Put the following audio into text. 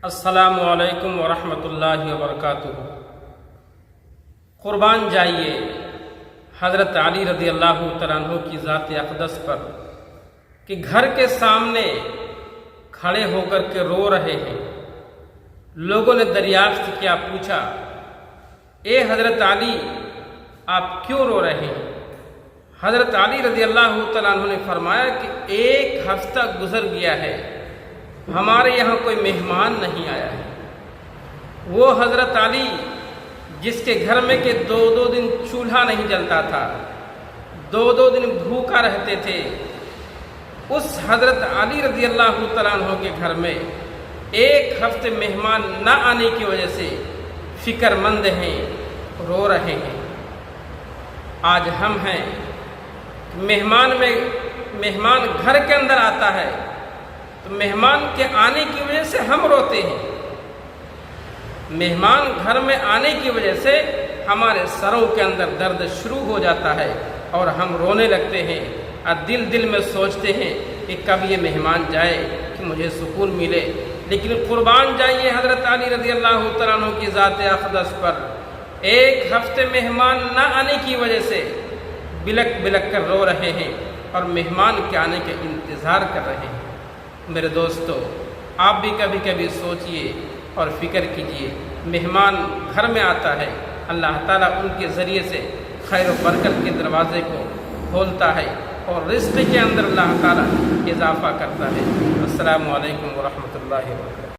السلام علیکم ورحمۃ اللہ وبرکاتہ۔ قربان جائیے حضرت علی رضی اللہ تعالیٰ عنہ کی ذات اقدس پر کہ گھر کے سامنے کھڑے ہو کر کے رو رہے ہیں۔ لوگوں نے دریافت کیا، پوچھا، اے حضرت علی آپ کیوں رو رہے ہیں؟ حضرت علی رضی اللہ تعالیٰ عنہ نے فرمایا کہ ایک ہفتہ گزر گیا ہے، ہمارے یہاں کوئی مہمان نہیں آیا ہے۔ وہ حضرت علی جس کے گھر میں کہ دو دن چولہا نہیں جلتا تھا، دو دن بھوکا رہتے تھے، اس حضرت علی رضی اللہ تعالیٰ عنہ کے گھر میں ایک ہفتے مہمان نہ آنے کی وجہ سے فکر مند ہیں، رو رہے ہیں۔ آج ہم ہیں، مہمان گھر کے اندر آتا ہے تو مہمان کے آنے کی وجہ سے ہم روتے ہیں، مہمان گھر میں آنے کی وجہ سے ہمارے سروں کے اندر درد شروع ہو جاتا ہے اور ہم رونے لگتے ہیں اور دل میں سوچتے ہیں کہ کب یہ مہمان جائے کہ مجھے سکون ملے۔ لیکن قربان جائیے حضرت علی رضی اللہ تعالیٰ عنہ کی ذات اقدس پر، ایک ہفتے مہمان نہ آنے کی وجہ سے بلک کر رو رہے ہیں اور مہمان کے آنے کا انتظار کر رہے ہیں۔ میرے دوستو، آپ بھی کبھی کبھی سوچئے اور فکر کیجئے، مہمان گھر میں آتا ہے، اللہ تعالیٰ ان کے ذریعے سے خیر و برکت کے دروازے کو کھولتا ہے اور رزق کے اندر اللہ تعالیٰ اضافہ کرتا ہے۔ السلام علیکم ورحمۃ اللہ وبرکاتہ۔